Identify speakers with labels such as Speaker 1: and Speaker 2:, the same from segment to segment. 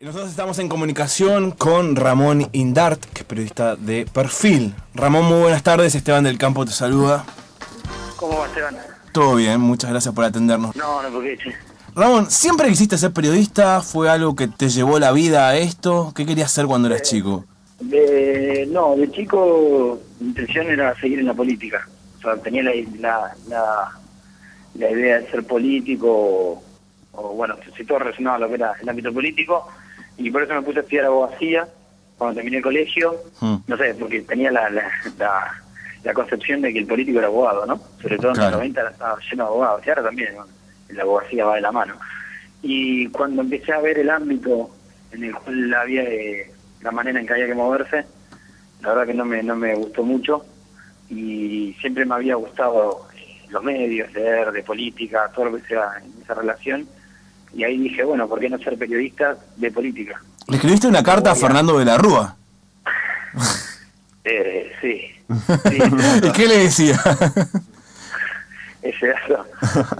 Speaker 1: Nosotros estamos en comunicación con Ramón Indart, que es periodista de Perfil. Ramón, muy buenas tardes. Esteban del Campo te saluda.
Speaker 2: ¿Cómo va, Esteban?
Speaker 1: Todo bien, muchas gracias por atendernos.
Speaker 2: No, por qué, che.
Speaker 1: Ramón, ¿siempre quisiste ser periodista? ¿Fue algo que te llevó la vida a esto? ¿Qué querías hacer cuando eras chico?
Speaker 2: No, de chico mi intención era seguir en la política. O sea, tenía la idea de ser político, o bueno, si todo relacionado a lo que era el ámbito político, y por eso me puse a estudiar abogacía cuando terminé el colegio. No sé, porque tenía la concepción de que el político era abogado, ¿no? Sobre todo en los 90 estaba lleno de abogados, y ahora también, ¿no? La abogacía va de la mano. Y cuando empecé a ver el ámbito en el cual había la manera en que había que moverse, la verdad que no me gustó mucho, y siempre me había gustado los medios, leer de política, todo lo que sea en esa relación, y ahí dije, bueno, ¿por qué no ser periodista de política?
Speaker 1: ¿Le escribiste una carta a Fernando de la Rúa?
Speaker 2: Sí.
Speaker 1: ¿Y qué le decía?
Speaker 2: Ese dato,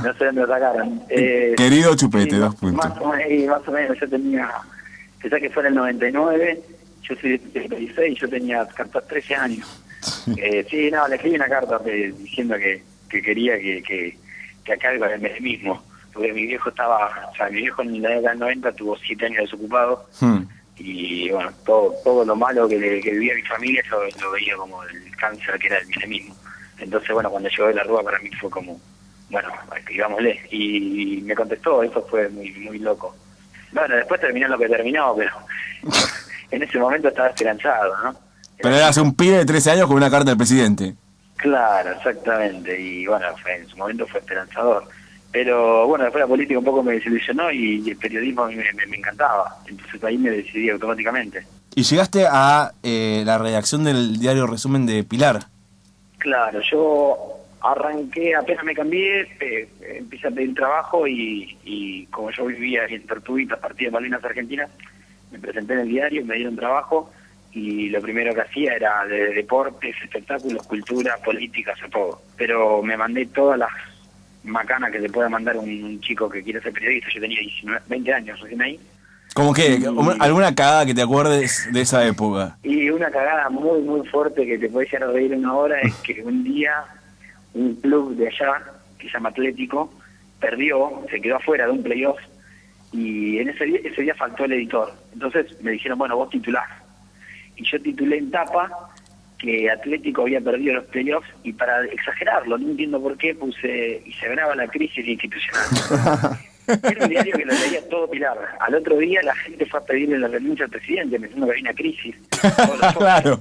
Speaker 2: no sé dónde lo sacaron.
Speaker 1: Querido Chupete,
Speaker 2: sí,
Speaker 1: 2 puntos.
Speaker 2: Más o menos, yo tenía, pensá que fue en el 99, yo soy de 76, yo tenía 13 años. Sí, no, le escribí una carta diciendo que quería que acabe con el menemismo, porque mi viejo mi viejo en la década del 90 tuvo 7 años desocupado, y bueno, todo lo malo que vivía mi familia yo lo veía como el cáncer que era el menemismo. Entonces, bueno, cuando llegó de la Rúa para mí fue como, bueno, escribámosle. Y me contestó, eso fue muy loco. Bueno, después terminó lo que terminó, pero en ese momento estaba esperanzado, ¿no?
Speaker 1: Pero eras un pibe de 13 años con una carta del presidente.
Speaker 2: Claro, exactamente. Y bueno, en su momento fue esperanzador. Pero bueno, después la política un poco me desilusionó y el periodismo a mí me encantaba. Entonces ahí me decidí automáticamente.
Speaker 1: Y llegaste a la redacción del diario Resumen de Pilar.
Speaker 2: Claro, yo arranqué, apenas me cambié, empecé a pedir trabajo y como yo vivía en Tortuguitas, partida de Malvinas Argentinas, me presenté en el diario, me dieron trabajo y lo primero que hacía era de deportes, espectáculos, cultura, política, todo. Pero me mandé todas las macanas que te pueda mandar un chico que quiere ser periodista. Yo tenía 20 años recién ahí.
Speaker 1: ¿Cómo que? ¿Alguna cagada que te acuerdes de esa época?
Speaker 2: Y una cagada muy fuerte que te puede llegar a reír en una hora es que un día un club de allá, que se llama Atlético, perdió, se quedó afuera de un playoff, y en ese día faltó el editor. Entonces me dijeron, bueno, vos titulás. Y yo titulé en tapa que Atlético había perdido los playoffs, y para exagerarlo, no entiendo por qué, puse y se agrava la crisis institucional. Era un diario que lo leía todo Pilar. Al otro día la gente fue a pedirle la renuncia al presidente, pensando que había una crisis.
Speaker 1: Claro.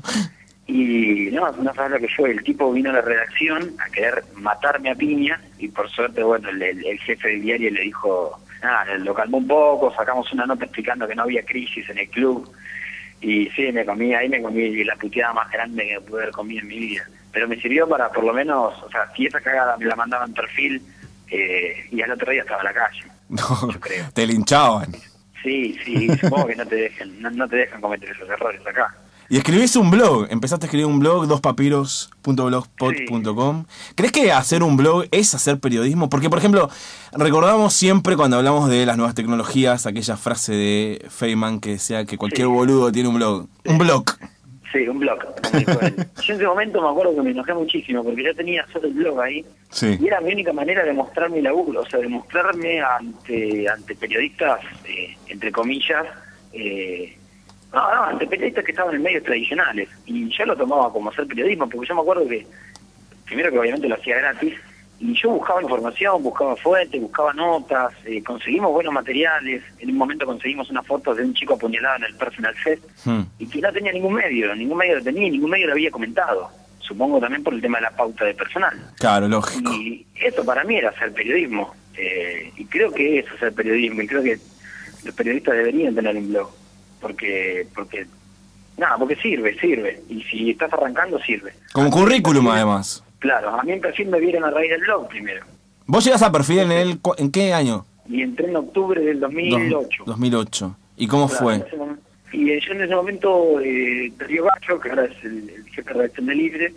Speaker 2: Y no sabes lo que fue. El tipo vino a la redacción a querer matarme a piña, y por suerte, bueno, el jefe del diario le dijo, lo calmó un poco, sacamos una nota explicando que no había crisis en el club. Y sí, ahí me comí la puteada más grande que pude haber comido en mi vida. Pero me sirvió para, por lo menos, o sea, si esa cagada me la mandaban en Perfil, y al otro día estaba en la calle.
Speaker 1: No,
Speaker 2: yo creo.
Speaker 1: Te linchaban.
Speaker 2: Sí, supongo que no te dejan cometer esos errores acá.
Speaker 1: Y escribís un blog, empezaste a escribir un blog, dospapiros.blogspot.com. ¿Crees que hacer un blog es hacer periodismo? Porque, por ejemplo, recordamos siempre cuando hablamos de las nuevas tecnologías, aquella frase de Feynman que decía que cualquier boludo tiene un blog. Un blog.
Speaker 2: Sí, un blog. Yo en ese momento me acuerdo que me enojé muchísimo, porque yo tenía solo el blog ahí, y era mi única manera de mostrar mi laburo, o sea, de mostrarme ante periodistas, entre comillas, ante periodistas que estaban en medios tradicionales. Y yo lo tomaba como hacer periodismo, porque yo me acuerdo que, primero que obviamente lo hacía gratis, y yo buscaba información, buscaba fuentes, buscaba notas, conseguimos buenos materiales. En un momento conseguimos una foto de un chico apuñalado en el Personal Fest, y que no tenía ningún medio lo tenía, ningún medio lo había comentado. Supongo también por el tema de la pauta de personal.
Speaker 1: Claro, lógico.
Speaker 2: Y eso para mí era hacer periodismo, y creo que eso es hacer periodismo, y creo que los periodistas deberían tener un blog, porque sirve, y si estás arrancando sirve.
Speaker 1: Como currículum, además.
Speaker 2: Claro, a mí en Perfil me vieron a raíz del blog primero.
Speaker 1: ¿Vos llegas a Perfil en qué año?
Speaker 2: Y entré en octubre del 2008.
Speaker 1: 2008. ¿Y cómo fue?
Speaker 2: Y yo en ese momento, Darío Gallo, que ahora es el jefe de redacción de Libre,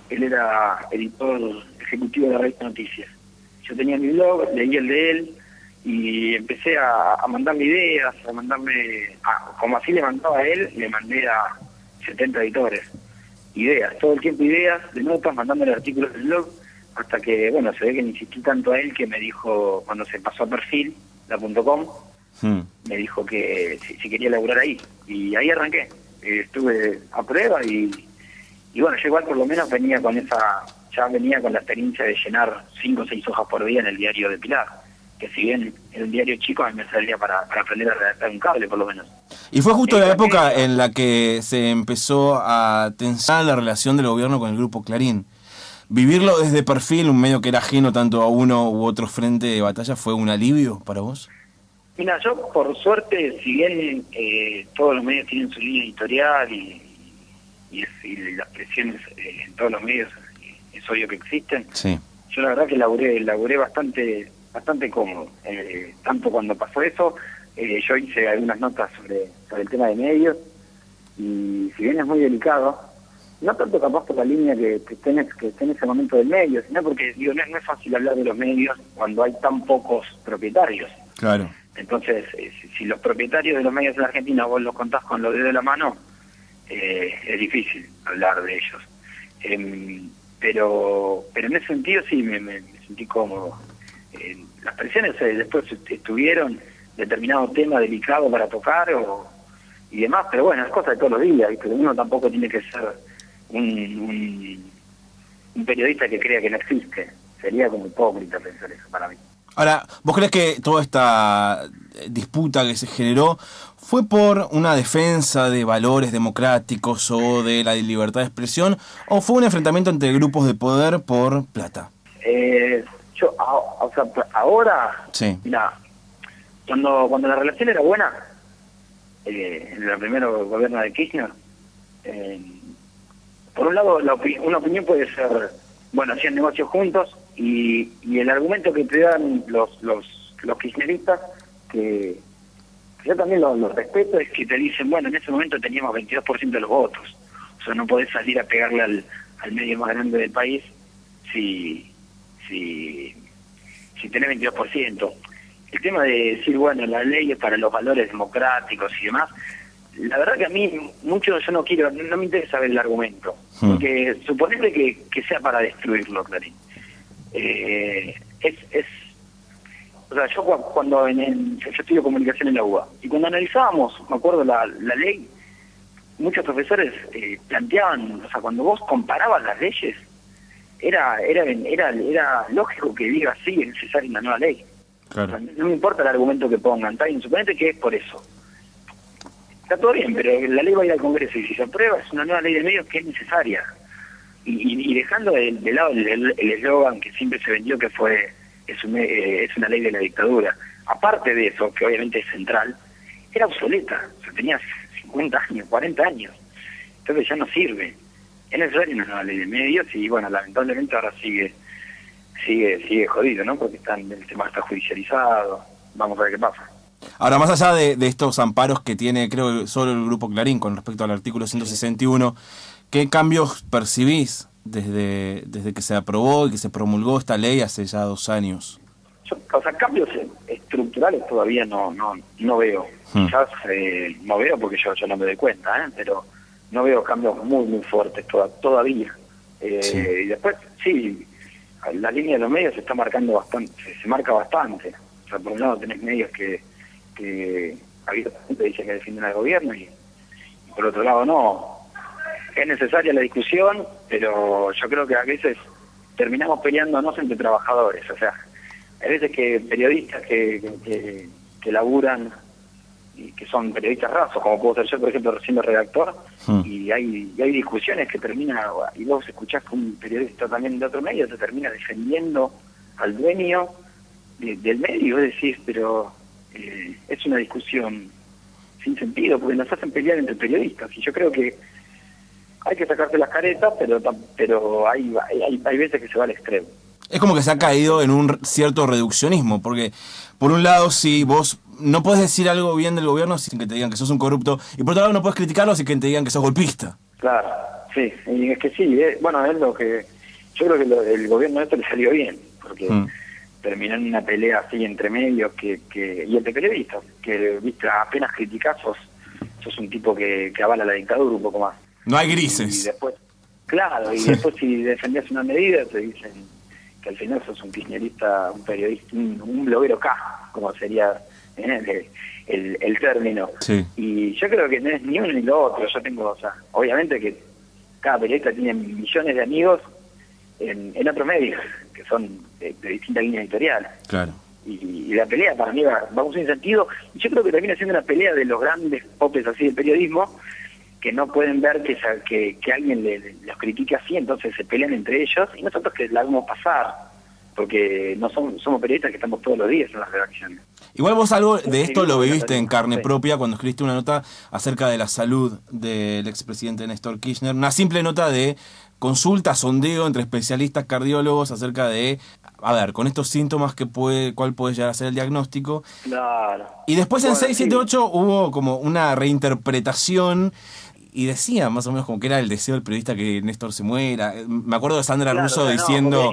Speaker 2: él era editor ejecutivo de la revista Noticias. Yo tenía mi blog, leí el de él, y empecé a mandarme ideas, como así le mandaba a él, le mandé a 70 editores ideas, todo el tiempo ideas de notas, mandándole artículos del blog, hasta que, bueno, se ve que le insistí tanto a él que me dijo, cuando se pasó a perfil, la.com, me dijo que si quería laburar ahí, y ahí arranqué. Estuve a prueba y bueno, yo igual por lo menos venía con la experiencia de llenar 5 o 6 hojas por día en el diario de Pilar, que si bien en un diario chico a mí me salía para aprender a redactar un cable por lo menos.
Speaker 1: Y fue justo la época en la que se empezó a tensar la relación del gobierno con el Grupo Clarín. ¿Vivirlo desde perfil, un medio que era ajeno tanto a uno u otro frente de batalla, fue un alivio para vos?
Speaker 2: Mira, yo por suerte, si bien todos los medios tienen su línea editorial y las presiones en todos los medios es obvio que existen,
Speaker 1: sí.
Speaker 2: Yo la verdad que laburé bastante cómodo. Tanto cuando pasó eso, yo hice algunas notas sobre el tema de medios, y si bien es muy delicado, no tanto capaz por la línea que esté en ese momento del medio, sino porque digo, no es fácil hablar de los medios cuando hay tan pocos propietarios.
Speaker 1: Claro.
Speaker 2: Entonces, si los propietarios de los medios en Argentina vos los contás con los dedos de la mano, es difícil hablar de ellos. Pero en ese sentido sí me sentí cómodo. Las presiones después estuvieron determinado tema delicado para tocar y demás, pero bueno, es cosa de todos los días, ¿viste? Uno tampoco tiene que ser un periodista que crea que no existe. Sería como hipócrita pensar eso para mí.
Speaker 1: Ahora, ¿vos crees que toda esta disputa que se generó fue por una defensa de valores democráticos o de la libertad de expresión, o fue un enfrentamiento entre grupos de poder por plata?
Speaker 2: Ahora,
Speaker 1: sí.
Speaker 2: Mira, cuando la relación era buena, en el primer gobierno de Kirchner, por un lado una opinión puede ser, bueno, hacían negocios juntos, y el argumento que te dan los kirchneristas, que yo también los respeto, es que te dicen, bueno, en ese momento teníamos 22% de los votos, o sea, no podés salir a pegarle al medio más grande del país si tenés 22%. El tema de decir, bueno, la ley es para los valores democráticos y demás, la verdad que a mí mucho yo no me interesa ver el argumento, porque suponete que sea para destruirlo, Clarín. O sea, yo cuando yo estudio comunicación en la UBA, y cuando analizábamos, me acuerdo, la ley, muchos profesores planteaban, o sea, cuando vos comparabas las leyes, era lógico que diga sí, es necesaria una nueva ley.
Speaker 1: Claro.
Speaker 2: O sea, no me importa el argumento que pongan, está bien, suponete que es por eso. Está todo bien, pero la ley va a ir al Congreso, y si se aprueba es una nueva ley de medios que es necesaria. Y dejando de lado el eslogan que siempre se vendió, que fue es una ley de la dictadura, aparte de eso, que obviamente es central, era obsoleta. O sea, tenía 50 años, 40 años, entonces ya no sirve. Es necesaria una nueva ley de medios, y bueno, lamentablemente ahora sigue jodido, ¿no? Porque el tema está judicializado. Vamos a ver qué pasa.
Speaker 1: Ahora, más allá de estos amparos que tiene, creo, solo el Grupo Clarín con respecto al artículo 161, ¿qué cambios percibís desde que se aprobó y que se promulgó esta ley hace ya 2 años?
Speaker 2: O sea, cambios estructurales todavía no veo. Quizás no veo porque yo no me doy cuenta, pero no veo cambios muy fuertes todavía.
Speaker 1: Sí.
Speaker 2: Y después, sí, la línea de los medios se está marcando bastante, se marca bastante. O sea, por un lado tenés medios que abiertamente dicen que defienden al gobierno, y por otro lado no. Es necesaria la discusión, pero yo creo que a veces terminamos peleándonos entre trabajadores. O sea, hay veces que periodistas que laburan y que son periodistas rasos, como puedo ser yo, por ejemplo, siendo redactor, y hay discusiones que terminan, y vos escuchás que un periodista también de otro medio se termina defendiendo al dueño del medio, y vos decís, pero es una discusión sin sentido, porque nos hacen pelear entre periodistas, y yo creo que hay que sacarse las caretas, pero hay veces que se va al extremo.
Speaker 1: Es como que se ha caído en un cierto reduccionismo, porque por un lado, si vos no podés decir algo bien del gobierno sin que te digan que sos un corrupto, y por otro lado no podés criticarlo sin que te digan que sos golpista.
Speaker 2: Claro, sí, y es que sí, bueno, es lo que yo creo que el gobierno de esto le salió bien, porque terminó en una pelea así entre medios y entre periodistas, que viste, apenas criticás sos un tipo que avala la dictadura un poco más.
Speaker 1: No hay grises.
Speaker 2: Y después, claro, y después si defendías una medida te dicen que al final sos un kirchnerista, un periodista, un bloguero K, como sería el término.
Speaker 1: Sí.
Speaker 2: Y yo creo que no es ni uno ni lo otro. Yo tengo, o sea, obviamente que cada periodista tiene millones de amigos en otros medios, que son de distintas líneas editoriales. Claro. Y la pelea para mí va sin sentido. Y yo creo que termina siendo una pelea de los grandes popes así del periodismo, que no pueden ver que alguien los critique así, entonces se pelean entre ellos, y nosotros que la hagamos pasar, porque no somos periodistas que estamos todos los días en las redacciones.
Speaker 1: Igual vos algo de esto lo viviste en carne propia cuando escribiste una nota acerca de la salud del expresidente Néstor Kirchner, una simple nota de consulta, sondeo entre especialistas cardiólogos acerca de, a ver, con estos síntomas cuál puede llegar a ser el diagnóstico.
Speaker 2: Claro.
Speaker 1: Y después en 678 hubo como una reinterpretación y decía más o menos como que era el deseo del periodista que Néstor se muera. Me acuerdo de Sandra Russo diciendo,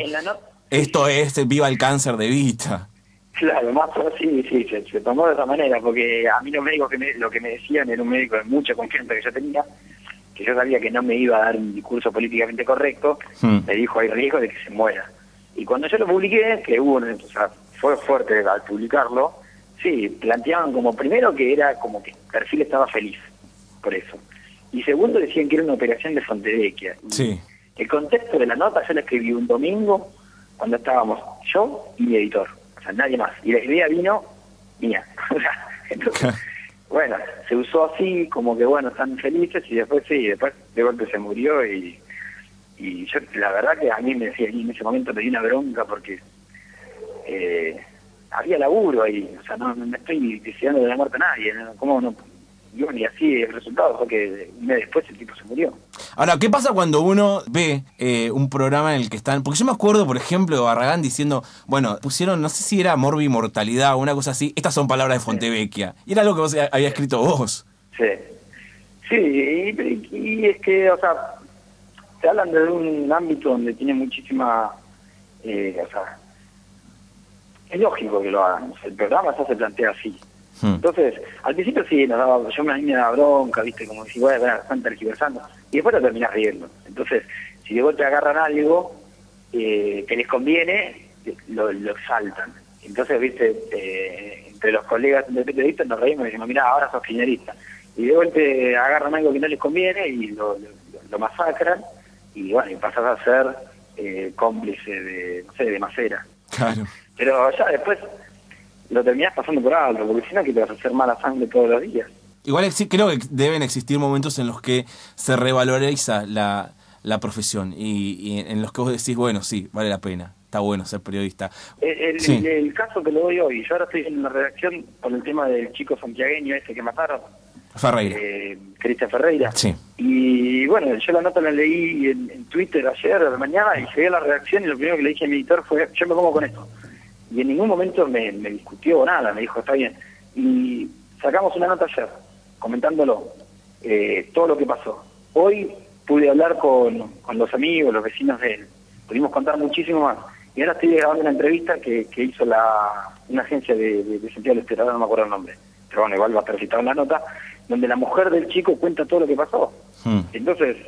Speaker 1: esto es viva el cáncer de Evita.
Speaker 2: Claro, más sí, se tomó de esa manera, porque a mí los médicos lo que me decían era un médico de mucha confianza que yo tenía, que yo sabía que no me iba a dar un discurso políticamente correcto, me dijo hay riesgo de que se muera. Y cuando yo lo publiqué, que fue fuerte al publicarlo, sí, planteaban como primero que era como que el perfil estaba feliz por eso. Y segundo decían que era una operación de Fontevecchia.
Speaker 1: Sí.
Speaker 2: El contexto de la nota yo la escribí un domingo cuando estábamos yo y mi editor, o sea, nadie más. Y la idea vino mía. Entonces, bueno, se usó así, como que bueno, están felices, y después de golpe se murió y yo, la verdad que a mí me decía, en ese momento me di una bronca porque había laburo ahí, o sea, no estoy deseando de la muerte a nadie, ¿no? ¿Cómo no? Y así el resultado fue que un mes después el tipo se murió.
Speaker 1: Ahora, ¿qué pasa cuando uno ve un programa en el que están...? Porque yo me acuerdo, por ejemplo, de Barragán diciendo, bueno, pusieron, no sé si era morbimortalidad o una cosa así, estas son palabras de Fontevecchia. Y era algo que vos habías escrito vos.
Speaker 2: Sí, y es que, o sea, se hablan de un ámbito donde tiene muchísima... o sea, es lógico que lo hagan. O sea, el programa ya se plantea así. Entonces, al principio sí, a mí me daba bronca, viste, como decir, bueno, están tergiversando, y después lo terminás riendo. Entonces, si de golpe agarran algo que les conviene, lo saltan. Entonces, viste, entre los colegas de periodistas nos reímos y decimos, mirá, ahora sos kirchnerista. Y de golpe agarran algo que no les conviene y lo masacran, y bueno, y pasás a ser cómplice de Macera.
Speaker 1: Claro.
Speaker 2: Pero ya después lo terminás pasando por alto, porque si no que te vas a hacer mala sangre todos los días.
Speaker 1: Igual creo que deben existir momentos en los que se revaloriza la profesión y en los que vos decís, bueno, sí, vale la pena, está bueno ser periodista.
Speaker 2: El caso que lo doy hoy, yo ahora estoy en la redacción con el tema del chico santiagueño que mataron.
Speaker 1: Ferreira.
Speaker 2: Cristian Ferreira.
Speaker 1: Sí.
Speaker 2: Y bueno, yo la nota la leí en Twitter ayer a la mañana y llegué a la redacción y lo primero que le dije a mi editor fue, yo me pongo con esto. Y en ningún momento me discutió nada, me dijo, está bien. Y sacamos una nota ayer, comentándolo, todo lo que pasó. Hoy pude hablar con los amigos, los vecinos de él, pudimos contar muchísimo más. Y ahora estoy grabando una entrevista que hizo una agencia de Santiago del Estero, no me acuerdo el nombre, pero bueno, igual va a estar citado en la nota, donde la mujer del chico cuenta todo lo que pasó. Entonces,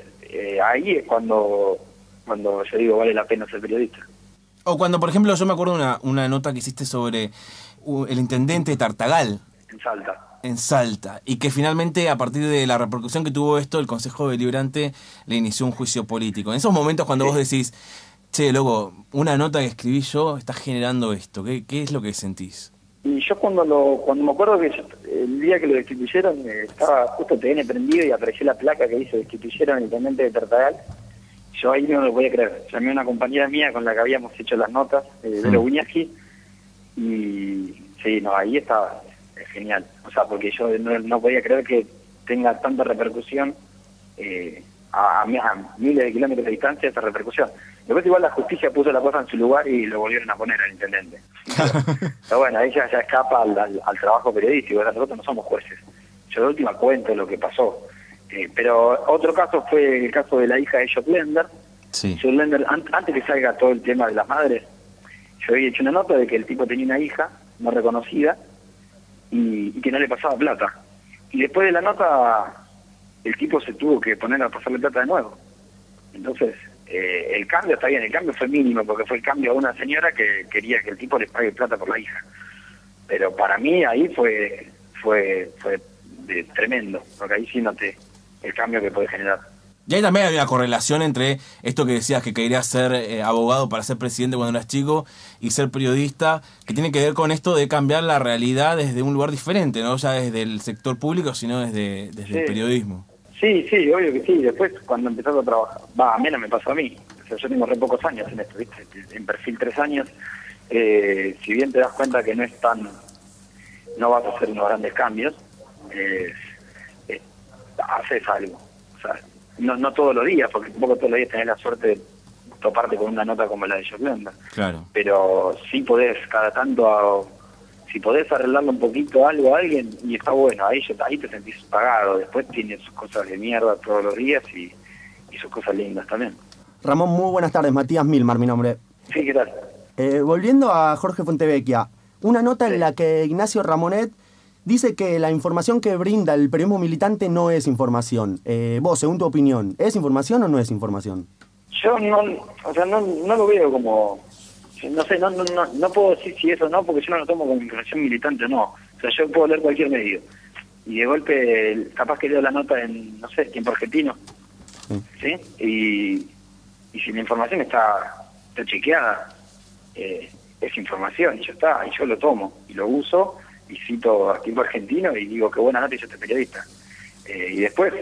Speaker 2: ahí es cuando yo digo, vale la pena ser periodista.
Speaker 1: O cuando, por ejemplo, yo me acuerdo una nota que hiciste sobre el intendente de Tartagal. En Salta. Y que finalmente, a partir de la repercusión que tuvo esto, el Consejo Deliberante le inició un juicio político. En esos momentos cuando vos decís, che, loco, una nota que escribí yo está generando esto, ¿qué es lo que sentís?
Speaker 2: Y yo cuando me acuerdo que el día que lo destituyeron, estaba justo TN prendido y apareció la placa que dice destituyeron al intendente de Tartagal. Yo ahí no lo podía creer. Llamé a una compañera mía con la que habíamos hecho las notas, Vero Buñaski, y sí, no, ahí estaba genial. O sea, porque yo no podía creer que tenga tanta repercusión a miles de kilómetros de distancia esa repercusión. Después igual la justicia puso la cosa en su lugar y lo volvieron a poner al intendente. Pero bueno, ahí ya escapa al trabajo periodístico. Nosotros no somos jueces. Yo de última cuento lo que pasó. Pero otro caso fue el caso de la hija de Jock Lender.
Speaker 1: Sí.
Speaker 2: Jock Lender, antes que salga todo el tema de las madres, yo había hecho una nota de que el tipo tenía una hija no reconocida y que no le pasaba plata. Y después de la nota, el tipo se tuvo que poner a pasarle plata de nuevo. Entonces, el cambio está bien, el cambio fue mínimo, porque fue el cambio a una señora que quería que el tipo le pague plata por la hija. Pero para mí ahí fue tremendo, porque ahí sí noté el cambio que puede generar.
Speaker 1: Y ahí también hay una correlación entre esto que decías que querías ser abogado para ser presidente cuando eras chico y ser periodista, que tiene que ver con esto de cambiar la realidad desde un lugar diferente, no ya desde el sector público, sino desde el periodismo.
Speaker 2: Sí, obvio que sí. Después, cuando empezás a trabajar, a mí no me pasó a mí. O sea, yo tengo re pocos años en esto, ¿viste? En perfil 3 años. Si bien te das cuenta que no vas a hacer unos grandes cambios, haces algo. O sea, no todos los días, porque tampoco todos los días tenés la suerte de toparte con una nota como la de Yolanda.
Speaker 1: Claro.
Speaker 2: Pero sí podés, cada tanto, si podés arreglarle un poquito algo a alguien, y está bueno, ahí te sentís pagado. Después tiene sus cosas de mierda todos los días y sus cosas lindas también.
Speaker 3: Ramón, muy buenas tardes. Matías Milmar, mi nombre.
Speaker 2: Sí, ¿qué tal?
Speaker 3: Volviendo a Jorge Fontevecchia, una nota
Speaker 2: Sí.
Speaker 3: en la que Ignacio Ramonet dice que la información que brinda el periodismo militante no es información. Vos, según tu opinión, ¿es información o no es información?
Speaker 2: Yo no lo veo como, no sé, no puedo decir si eso o no, porque yo no lo tomo como información militante o no. O sea, yo puedo leer cualquier medio y de golpe capaz que leo la nota en, no sé, Tiempo Argentino, ¿sí? Y si la información está chequeada, es información y ya está, y yo lo tomo y lo uso y cito a Tiempo Argentino y digo que buena nota y yo soy periodista. Y después,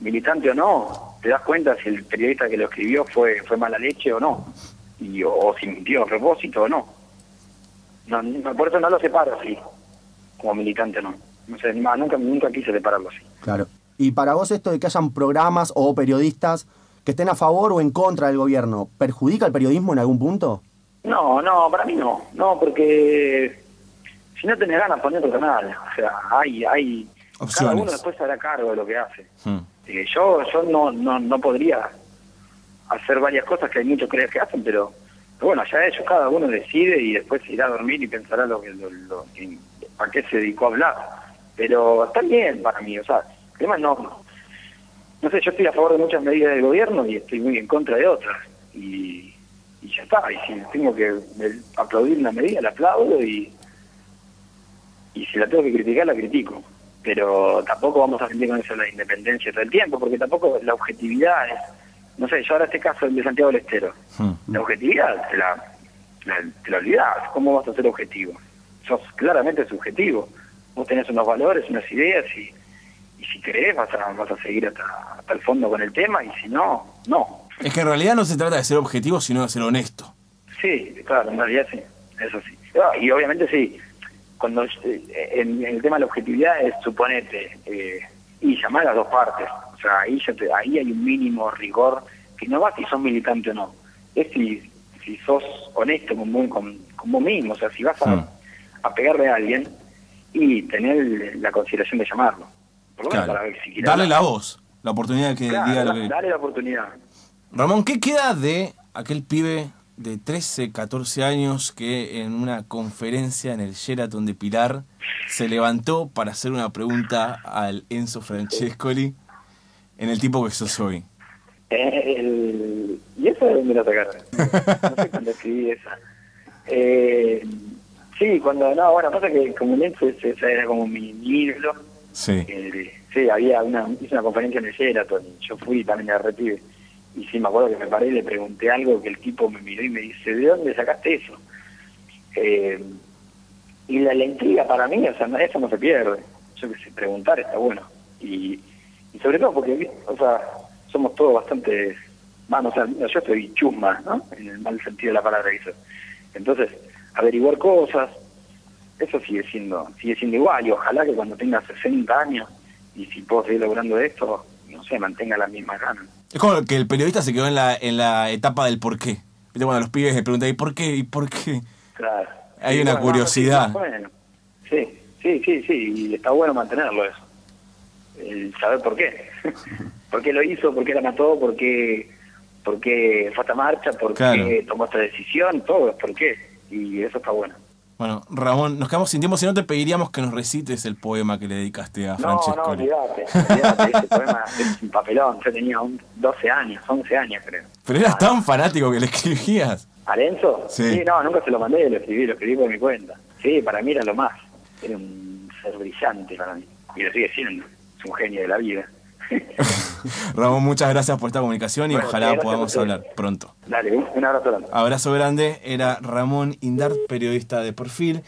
Speaker 2: militante o no, te das cuenta si el periodista que lo escribió fue mala leche o no, o si mintió a propósito o no. Por eso no lo separo así, como militante no. No sé, nunca quise separarlo así.
Speaker 3: Claro. Y para vos esto de que hayan programas o periodistas que estén a favor o en contra del gobierno, ¿perjudica el periodismo en algún punto?
Speaker 2: No, para mí no. No, porque si no tenés ganas, ponés otro canal. O sea, hay
Speaker 1: opciones.
Speaker 2: Cada uno después se hará cargo de lo que hace. Yo no podría hacer varias cosas que hay muchos colegas que hacen, pero bueno, ya ellos, cada uno decide y después irá a dormir y pensará a qué se dedicó a hablar. Pero está bien para mí, o sea, el tema no sé, yo estoy a favor de muchas medidas del gobierno y estoy muy en contra de otras. Y ya está, y si tengo que aplaudir una medida, la aplaudo y si la tengo que criticar, la critico. Pero tampoco vamos a sentir con eso la independencia todo el tiempo, porque tampoco la objetividad es, no sé, yo ahora este caso de Santiago del Estero, la objetividad te la olvidás. ¿Cómo vas a ser objetivo? Sos claramente subjetivo. Vos tenés unos valores, unas ideas y si querés vas a seguir hasta el fondo con el tema, y si no, no.
Speaker 1: Es que en realidad no se trata de ser objetivo, sino de ser honesto.
Speaker 2: Sí, claro, en realidad sí, eso sí. Y obviamente sí, cuando en el tema de la objetividad es, suponete, y llamar a las dos partes. O sea, ahí hay un mínimo rigor, que no va si sos militante o no. Es si sos honesto con vos mismo, o sea, si vas a pegarle a alguien y tener la consideración de llamarlo. Por lo menos para ver si quiere
Speaker 1: darle
Speaker 2: hablar.
Speaker 1: la voz, la oportunidad de que diga lo que...
Speaker 2: Dale la oportunidad.
Speaker 1: Ramón, ¿qué queda de aquel pibe de 13, 14 años que en una conferencia en el Sheraton de Pilar se levantó para hacer una pregunta al Enzo Francescoli en el tipo que sos hoy?
Speaker 2: ¿Y eso de dónde lo sacaron? No sé cuándo escribí esa. Sí, pasa que como Enzo ese era como mi ídolo.
Speaker 1: Sí.
Speaker 2: Sí, hice una conferencia en el Sheraton y yo fui también a Repibe. Y sí, me acuerdo que me paré y le pregunté algo que el tipo me miró y me dice, ¿de dónde sacaste eso? Y la intriga para mí, o sea, eso no se pierde. Yo que sé, preguntar está bueno. Y sobre todo porque, o sea, somos todos bastante, o sea, yo estoy chusma, ¿no? En el mal sentido de la palabra eso. Entonces, averiguar cosas, eso sigue siendo igual, y ojalá que cuando tenga 60 años, y si puedo seguir logrando esto, no sé, mantenga la misma gana.
Speaker 1: Es como que el periodista se quedó en la etapa del por qué. ¿Viste? Cuando los pibes le preguntan, ¿y por qué? ¿Y por qué?
Speaker 2: Claro.
Speaker 1: Hay una curiosidad.
Speaker 2: Bueno, sí, y está bueno mantenerlo eso. El saber por qué. ¿Por qué lo hizo? ¿Por qué la mató? ¿Por qué por qué fue a esta marcha, por qué tomó esta decisión, todo, por qué. Y eso está bueno.
Speaker 1: Bueno, Ramón, nos quedamos sin tiempo, si no te pediríamos que nos recites el poema que le dedicaste a Francesco.
Speaker 2: No, olvídate, ese poema es un papelón. Yo tenía 12 años, 11 años creo.
Speaker 1: Pero eras tan fanático que le escribías.
Speaker 2: ¿A Lenzo?
Speaker 1: Sí.
Speaker 2: No, nunca se lo mandé, lo escribí por mi cuenta. Sí, para mí era lo más. Era un ser brillante para mí. Y lo sigue siendo. Es un genio de la vida.
Speaker 1: Ramón, muchas gracias por esta comunicación y
Speaker 2: bueno,
Speaker 1: ojalá podamos hablar pronto.
Speaker 2: Dale, un abrazo grande.
Speaker 1: Abrazo grande. Era Ramón Indart, periodista de Perfil.